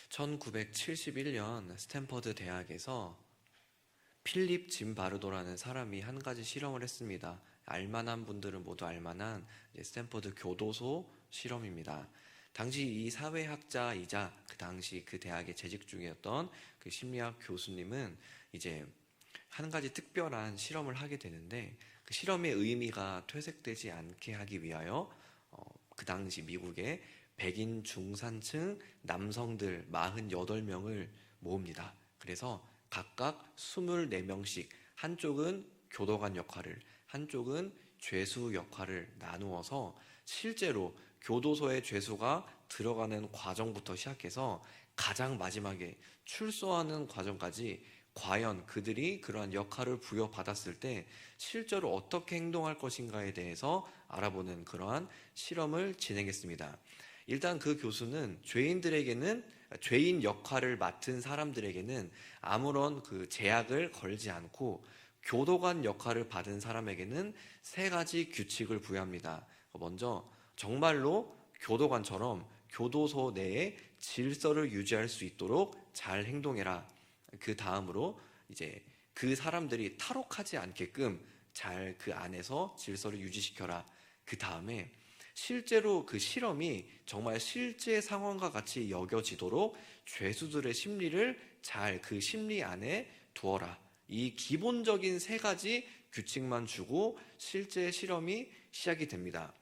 1971년 스탠퍼드 대학에서 필립 짐바르도라는 사람이 한 가지 실험을 했습니다. 알만한 분들은 모두 알만한 스탠퍼드 교도소 실험입니다. 당시 이 사회학자이자 그 당시 그 대학에 재직 중이었던 그 심리학 교수님은 이제 한 가지 특별한 실험을 하게 되는데, 그 실험의 의미가 퇴색되지 않게 하기 위하여 그 당시 미국의 백인 중산층 남성들 48명을 모읍니다. 그래서 각각 24명씩, 한쪽은 교도관 역할을, 한쪽은 죄수 역할을 나누어서 실제로 교도소에 죄수가 들어가는 과정부터 시작해서 가장 마지막에 출소하는 과정까지 과연 그들이 그러한 역할을 부여받았을 때 실제로 어떻게 행동할 것인가에 대해서 알아보는 그러한 실험을 진행했습니다. 일단 그 교수는 죄인 역할을 맡은 사람들에게는 아무런 그 제약을 걸지 않고 교도관 역할을 받은 사람에게는 3가지 규칙을 부여합니다. 먼저 정말로 교도관처럼 교도소 내에 질서를 유지할 수 있도록 잘 행동해라. 그 다음으로 이제 그 사람들이 탈옥하지 않게끔 잘 그 안에서 질서를 유지시켜라. 그 다음에 실제로 그 실험이 정말 실제 상황과 같이 여겨지도록 죄수들의 심리를 잘 그 심리 안에 두어라. 이 기본적인 3가지 규칙만 주고 실제 실험이 시작이 됩니다.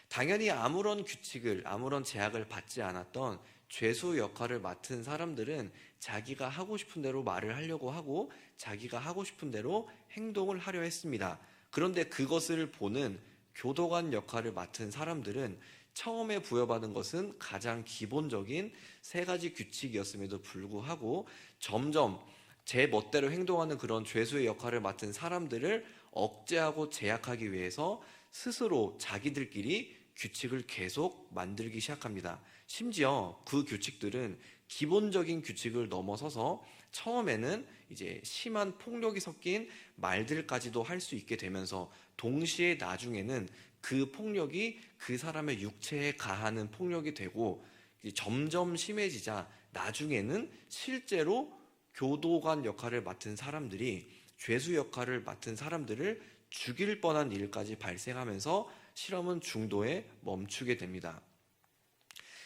당연히 아무런 규칙을, 아무런 제약을 받지 않았던 죄수 역할을 맡은 사람들은 자기가 하고 싶은 대로 말을 하려고 하고 자기가 하고 싶은 대로 행동을 하려 했습니다. 그런데 그것을 보는 교도관 역할을 맡은 사람들은 처음에 부여받은 것은 가장 기본적인 3가지 규칙이었음에도 불구하고 점점 제 멋대로 행동하는 그런 죄수의 역할을 맡은 사람들을 억제하고 제약하기 위해서 스스로 자기들끼리 규칙을 계속 만들기 시작합니다. 심지어 그 규칙들은 기본적인 규칙을 넘어서서 처음에는 이제 심한 폭력이 섞인 말들까지도 할 수 있게 되면서 동시에 나중에는 그 폭력이 그 사람의 육체에 가하는 폭력이 되고 점점 심해지자 나중에는 실제로 교도관 역할을 맡은 사람들이 죄수 역할을 맡은 사람들을 죽일 뻔한 일까지 발생하면서 실험은 중도에 멈추게 됩니다.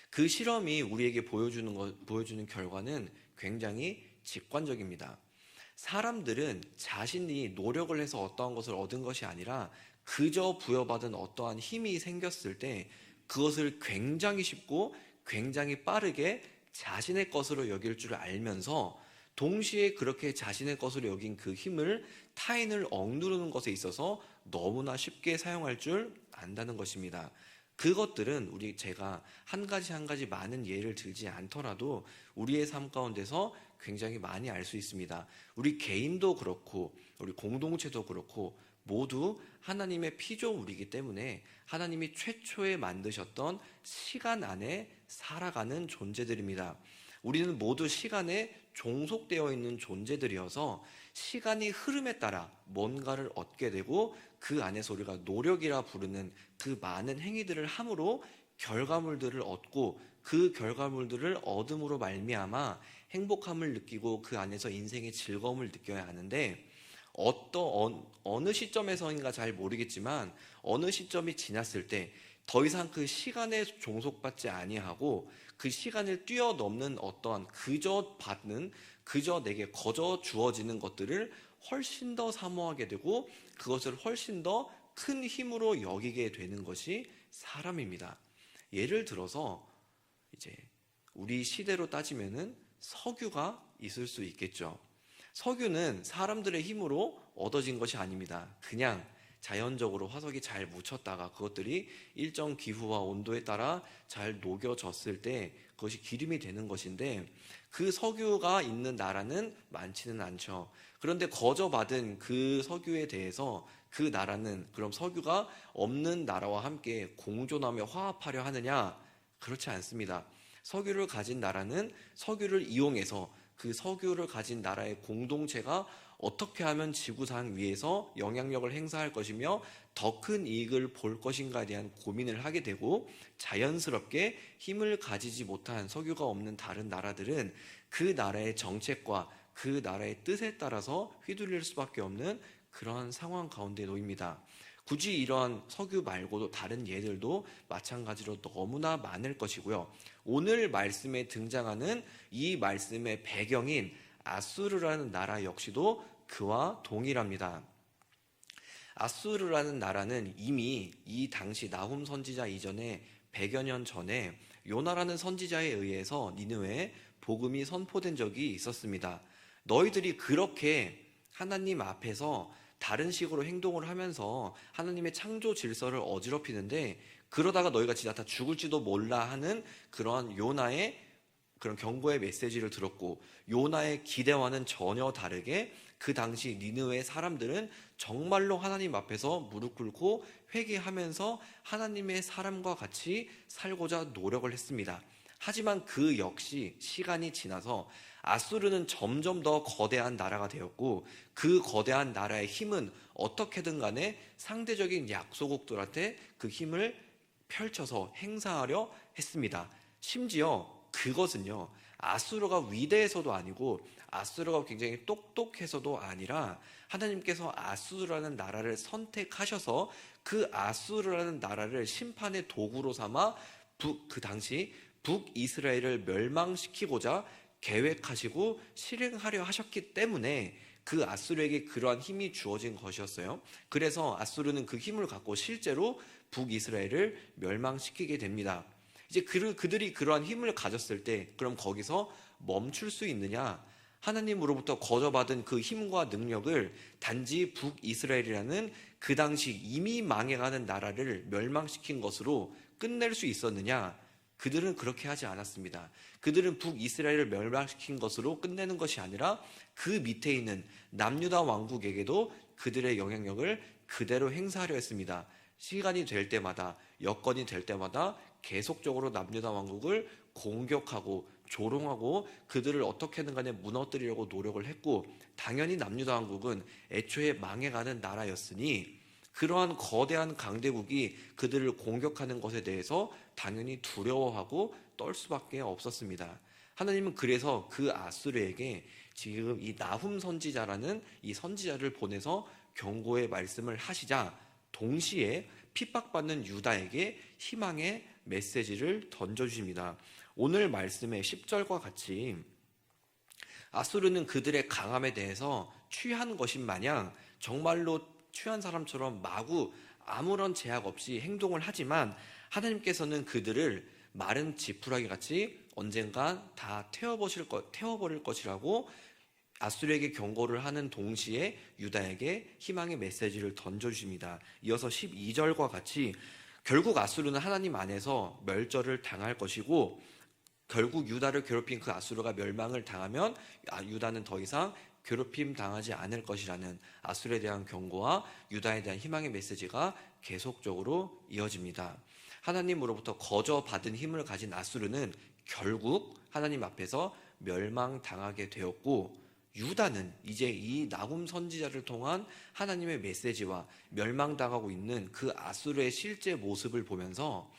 그 실험이 우리에게 보여주는 결과는 굉장히 직관적입니다. 사람들은 자신이 노력을 해서 어떠한 것을 얻은 것이 아니라 그저 부여받은 어떠한 힘이 생겼을 때 그것을 굉장히 쉽고 굉장히 빠르게 자신의 것으로 여길 줄 알면서 동시에 그렇게 자신의 것으로 여긴 그 힘을 타인을 억누르는 것에 있어서 너무나 쉽게 사용할 줄 안다는 것입니다. 그것들은 제가 한 가지 많은 예를 들지 않더라도 우리의 삶 가운데서 굉장히 많이 알 수 있습니다. 우리 개인도 그렇고 우리 공동체도 그렇고 모두 하나님의 피조물이기 때문에 하나님이 최초에 만드셨던 시간 안에 살아가는 존재들입니다. 우리는 모두 시간에 종속되어 있는 존재들이어서 시간이 흐름에 따라 뭔가를 얻게 되고 그 안에서 우리가 노력이라 부르는 그 많은 행위들을 함으로 결과물들을 얻고 그 결과물들을 얻음으로 말미암아 행복함을 느끼고 그 안에서 인생의 즐거움을 느껴야 하는데 어느 시점에서인가 잘 모르겠지만 어느 시점이 지났을 때 더 이상 그 시간에 종속받지 아니하고 그 시간을 뛰어넘는 어떠한 그저 내게 거저 주어지는 것들을 훨씬 더 사모하게 되고 그것을 훨씬 더 큰 힘으로 여기게 되는 것이 사람입니다. 예를 들어서 이제 우리 시대로 따지면은 석유가 있을 수 있겠죠. 석유는 사람들의 힘으로 얻어진 것이 아닙니다. 그냥 자연적으로 화석이 잘 묻혔다가 그것들이 일정 기후와 온도에 따라 잘 녹여졌을 때 그것이 기름이 되는 것인데 그 석유가 있는 나라는 많지는 않죠. 그런데 거저 받은 그 석유에 대해서 그 나라는 그럼 석유가 없는 나라와 함께 공존하며 화합하려 하느냐? 그렇지 않습니다. 석유를 가진 나라는 석유를 이용해서 그 석유를 가진 나라의 공동체가 어떻게 하면 지구상 위에서 영향력을 행사할 것이며 더 큰 이익을 볼 것인가에 대한 고민을 하게 되고, 자연스럽게 힘을 가지지 못한, 석유가 없는 다른 나라들은 그 나라의 정책과 그 나라의 뜻에 따라서 휘둘릴 수밖에 없는 그런 상황 가운데 놓입니다. 굳이 이러한 석유 말고도 다른 예들도 마찬가지로 너무나 많을 것이고요. 오늘 말씀에 등장하는 이 말씀의 배경인 아수르라는 나라 역시도 그와 동일합니다. 아수르라는 나라는 이미 이 당시 나훔 선지자 이전에 100여 년 전에 요나라는 선지자에 의해서 니느웨에 복음이 선포된 적이 있었습니다. 너희들이 그렇게 하나님 앞에서 다른 식으로 행동을 하면서 하나님의 창조 질서를 어지럽히는데, 그러다가 너희가 진짜 다 죽을지도 몰라 하는 그러한 요나의 그런 경고의 메시지를 들었고, 요나의 기대와는 전혀 다르게 그 당시 니느웨 사람들은 정말로 하나님 앞에서 무릎 꿇고 회개하면서 하나님의 사람과 같이 살고자 노력을 했습니다. 하지만 그 역시 시간이 지나서 아수르는 점점 더 거대한 나라가 되었고, 그 거대한 나라의 힘은 어떻게든 간에 상대적인 약소국들한테 그 힘을 펼쳐서 행사하려 했습니다. 심지어 그것은요, 아수르가 위대해서도 아니고 아수르가 굉장히 똑똑해서도 아니라 하나님께서 아수르라는 나라를 선택하셔서 그 아수르라는 나라를 심판의 도구로 삼아 그 당시 북이스라엘을 멸망시키고자 계획하시고 실행하려 하셨기 때문에 그 아수르에게 그러한 힘이 주어진 것이었어요. 그래서 아수르는 그 힘을 갖고 실제로 북이스라엘을 멸망시키게 됩니다. 이제 그들이 그러한 힘을 가졌을 때 그럼 거기서 멈출 수 있느냐? 하나님으로부터 거저받은 그 힘과 능력을 단지 북이스라엘이라는 그 당시 이미 망해가는 나라를 멸망시킨 것으로 끝낼 수 있었느냐? 그들은 그렇게 하지 않았습니다. 그들은 북이스라엘을 멸망시킨 것으로 끝내는 것이 아니라 그 밑에 있는 남유다 왕국에게도 그들의 영향력을 그대로 행사하려 했습니다. 시간이 될 때마다, 여건이 될 때마다 계속적으로 남유다 왕국을 공격하고 조롱하고 그들을 어떻게든 간에 무너뜨리려고 노력을 했고, 당연히 남유다 왕국은 애초에 망해가는 나라였으니 그러한 거대한 강대국이 그들을 공격하는 것에 대해서 당연히 두려워하고 떨 수밖에 없었습니다. 하나님은 그래서 그 아수르에게 지금 이 나훔 선지자라는 이 선지자를 보내서 경고의 말씀을 하시자, 동시에 핍박받는 유다에게 희망의 메시지를 던져주십니다. 오늘 말씀의 10절과 같이 아수르는 그들의 강함에 대해서 취한 것인 마냥 정말로 취한 사람처럼 마구 아무런 제약 없이 행동을 하지만, 하나님께서는 그들을 마른 지푸라기 같이 언젠가 다 태워버릴 것이라고 아수르에게 경고를 하는 동시에 유다에게 희망의 메시지를 던져주십니다. 이어서 12절과 같이 결국 아수르는 하나님 안에서 멸절을 당할 것이고, 결국 유다를 괴롭힌 그 아수르가 멸망을 당하면 유다는 더 이상 괴롭힘 당하지 않을 것이라는 아수르에 대한 경고와 유다에 대한 희망의 메시지가 계속적으로 이어집니다. 하나님으로부터 거저받은 힘을 가진 아수르는 결국 하나님 앞에서 멸망당하게 되었고, 유다는 이제 이 나훔 선지자를 통한 하나님의 메시지와 멸망당하고 있는 그 아수르의 실제 모습을 보면서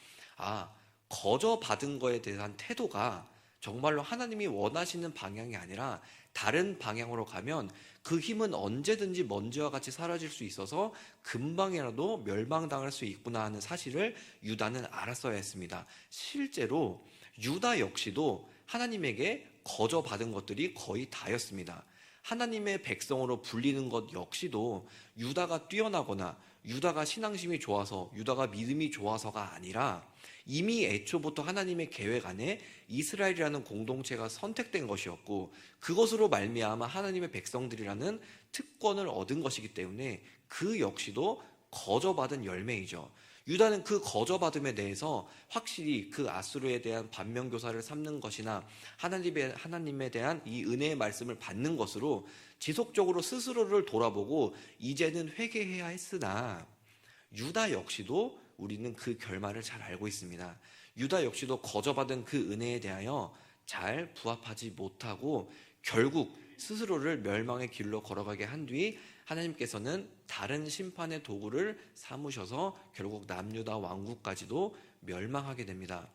거저받은 거에 대한 태도가 정말로 하나님이 원하시는 방향이 아니라 다른 방향으로 가면 그 힘은 언제든지 먼지와 같이 사라질 수 있어서 금방이라도 멸망당할 수 있구나 하는 사실을 유다는 알았어야 했습니다. 실제로 유다 역시도 하나님에게 거저받은 것들이 거의 다였습니다. 하나님의 백성으로 불리는 것 역시도 유다가 뛰어나거나 유다가 신앙심이 좋아서, 유다가 믿음이 좋아서가 아니라 이미 애초부터 하나님의 계획 안에 이스라엘이라는 공동체가 선택된 것이었고, 그것으로 말미암아 하나님의 백성들이라는 특권을 얻은 것이기 때문에 그 역시도 거저받은 열매이죠. 유다는 그 거저받음에 대해서 확실히 그 아수르에 대한 반면교사를 삼는 것이나 하나님에 대한 이 은혜의 말씀을 받는 것으로 지속적으로 스스로를 돌아보고 이제는 회개해야 했으나, 유다 역시도 우리는 그 결말을 잘 알고 있습니다. 유다 역시도 거저받은 그 은혜에 대하여 잘 부합하지 못하고 결국 스스로를 멸망의 길로 걸어가게 한 뒤 하나님께서는 다른 심판의 도구를 삼으셔서 결국 남유다 왕국까지도 멸망하게 됩니다.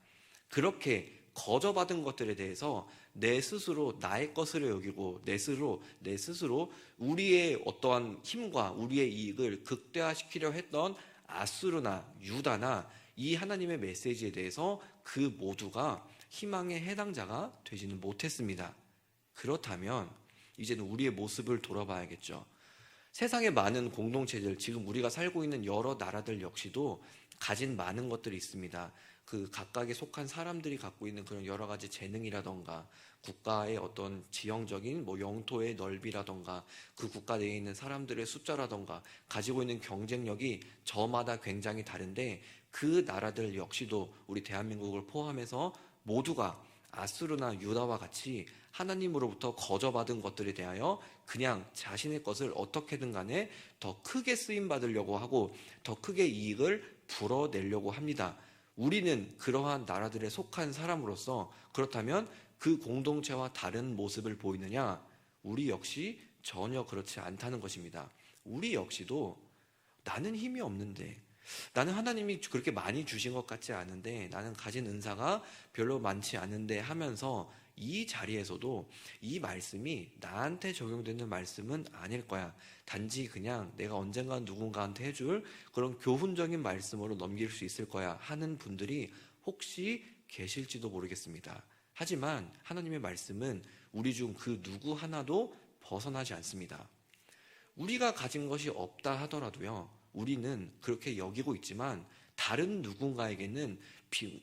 그렇게 거저받은 것들에 대해서 내 스스로 나의 것으로 여기고 내 스스로 우리의 어떠한 힘과 우리의 이익을 극대화시키려 했던 아수르나 유다나 이 하나님의 메시지에 대해서 그 모두가 희망의 해당자가 되지는 못했습니다. 그렇다면 이제는 우리의 모습을 돌아봐야겠죠. 세상의 많은 공동체들, 지금 우리가 살고 있는 여러 나라들 역시도 가진 많은 것들이 있습니다. 그 각각에 속한 사람들이 갖고 있는 그런 여러 가지 재능이라던가 국가의 어떤 지형적인 영토의 넓이라던가 그 국가 내에 있는 사람들의 숫자라던가 가지고 있는 경쟁력이 저마다 굉장히 다른데 그 나라들 역시도 우리 대한민국을 포함해서 모두가 아수르나 유다와 같이 하나님으로부터 거저받은 것들에 대하여 그냥 자신의 것을 어떻게든 간에 더 크게 쓰임받으려고 하고 더 크게 이익을 불어내려고 합니다. 우리는 그러한 나라들에 속한 사람으로서 그렇다면 그 공동체와 다른 모습을 보이느냐? 우리 역시 전혀 그렇지 않다는 것입니다. 우리 역시도 나는 힘이 없는데, 나는 하나님이 그렇게 많이 주신 것 같지 않은데, 나는 가진 은사가 별로 많지 않은데 하면서 이 자리에서도 이 말씀이 나한테 적용되는 말씀은 아닐 거야. 단지 그냥 내가 언젠가 누군가한테 해줄 그런 교훈적인 말씀으로 넘길 수 있을 거야 하는 분들이 혹시 계실지도 모르겠습니다. 하지만 하나님의 말씀은 우리 중 그 누구 하나도 벗어나지 않습니다. 우리가 가진 것이 없다 하더라도요, 우리는 그렇게 여기고 있지만 다른 누군가에게는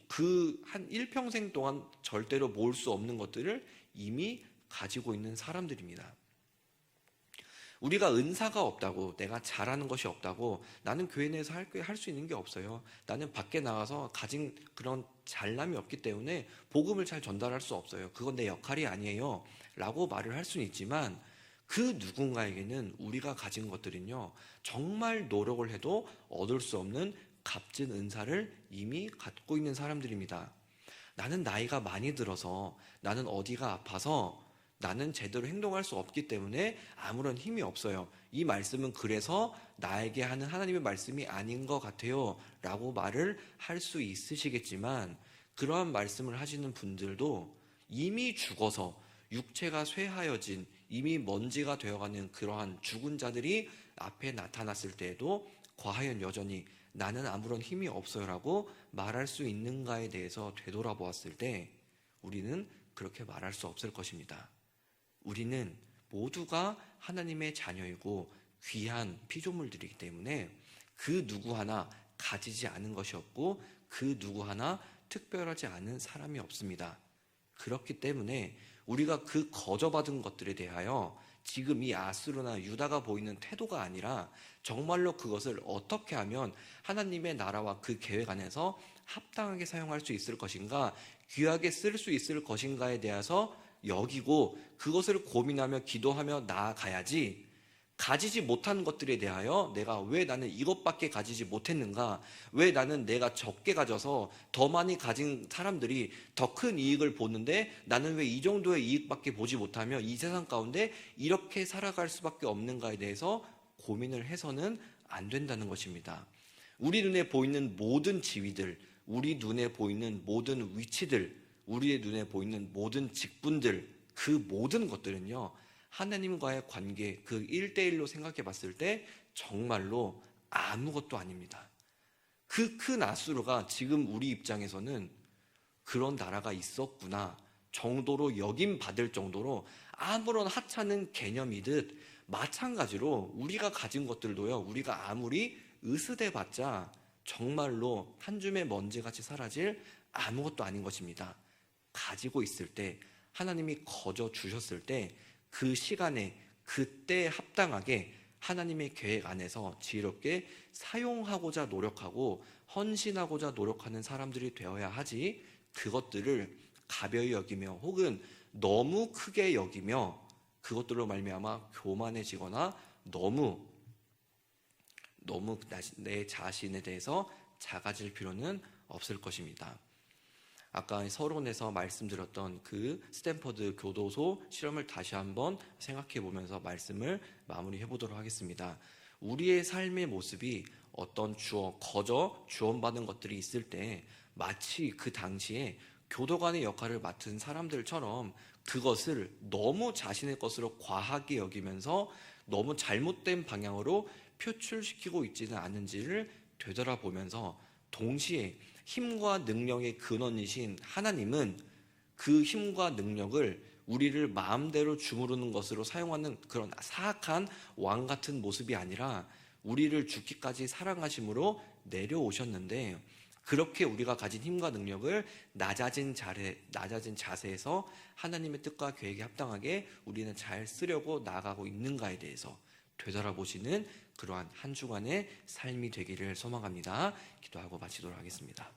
그 한 일평생 동안 절대로 모을 수 없는 것들을 이미 가지고 있는 사람들입니다. 우리가 은사가 없다고, 내가 잘하는 것이 없다고 나는 교회 내에서 할 수 있는 게 없어요. 나는 밖에 나가서 가진 그런 잘남이 없기 때문에 복음을 잘 전달할 수 없어요. 그건 내 역할이 아니에요 라고 말을 할 수는 있지만 그 누군가에게는 우리가 가진 것들은요, 정말 노력을 해도 얻을 수 없는 값진 은사를 이미 갖고 있는 사람들입니다. 나는 나이가 많이 들어서, 나는 어디가 아파서 나는 제대로 행동할 수 없기 때문에 아무런 힘이 없어요. 이 말씀은 그래서 나에게 하는 하나님의 말씀이 아닌 것 같아요 라고 말을 할 수 있으시겠지만, 그러한 말씀을 하시는 분들도 이미 죽어서 육체가 쇠하여진 이미 먼지가 되어가는 그러한 죽은 자들이 앞에 나타났을 때에도 과연 여전히 나는 아무런 힘이 없어요 라고 말할 수 있는가에 대해서 되돌아보았을 때 우리는 그렇게 말할 수 없을 것입니다. 우리는 모두가 하나님의 자녀이고 귀한 피조물들이기 때문에 그 누구 하나 가지지 않은 것이 없고 그 누구 하나 특별하지 않은 사람이 없습니다. 그렇기 때문에 우리가 그 거저받은 것들에 대하여 지금 이 아수르나 유다가 보이는 태도가 아니라 정말로 그것을 어떻게 하면 하나님의 나라와 그 계획 안에서 합당하게 사용할 수 있을 것인가, 귀하게 쓸 수 있을 것인가에 대해서 여기고 그것을 고민하며 기도하며 나아가야지, 가지지 못한 것들에 대하여 내가 왜 나는 이것밖에 가지지 못했는가, 왜 나는 내가 적게 가져서 더 많이 가진 사람들이 더 큰 이익을 보는데 나는 왜 이 정도의 이익밖에 보지 못하며 이 세상 가운데 이렇게 살아갈 수밖에 없는가에 대해서 고민을 해서는 안 된다는 것입니다. 우리 눈에 보이는 모든 지위들, 우리 눈에 보이는 모든 위치들, 우리의 눈에 보이는 모든 직분들, 그 모든 것들은요, 하나님과의 관계, 그 1대1로 생각해 봤을 때 정말로 아무것도 아닙니다. 그 큰 아수르가 지금 우리 입장에서는 그런 나라가 있었구나 정도로 여김받을 정도로 아무런 하찮은 개념이듯, 마찬가지로 우리가 가진 것들도요, 우리가 아무리 으스대봤자 정말로 한 줌의 먼지같이 사라질 아무것도 아닌 것입니다. 가지고 있을 때, 하나님이 거저 주셨을 때 그 시간에 그때에 합당하게 하나님의 계획 안에서 지혜롭게 사용하고자 노력하고 헌신하고자 노력하는 사람들이 되어야 하지, 그것들을 가벼이 여기며 혹은 너무 크게 여기며 그것들로 말미암아 교만해지거나 너무 내 자신에 대해서 작아질 필요는 없을 것입니다. 아까 서론에서 말씀드렸던 그 스탠퍼드 교도소 실험을 다시 한번 생각해 보면서 말씀을 마무리해 보도록 하겠습니다. 우리의 삶의 모습이 어떤 거저 주원받은 것들이 있을 때 마치 그 당시에 교도관의 역할을 맡은 사람들처럼 그것을 너무 자신의 것으로 과하게 여기면서 너무 잘못된 방향으로 표출시키고 있지는 않은지를 되돌아보면서 동시에 힘과 능력의 근원이신 하나님은 그 힘과 능력을 우리를 마음대로 주무르는 것으로 사용하는 그런 사악한 왕 같은 모습이 아니라 우리를 죽기까지 사랑하심으로 내려오셨는데, 그렇게 우리가 가진 힘과 능력을 낮아진 자세에서 하나님의 뜻과 계획에 합당하게 우리는 잘 쓰려고 나아가고 있는가에 대해서 되돌아보시는 그러한 한 주간의 삶이 되기를 소망합니다. 기도하고 마치도록 하겠습니다.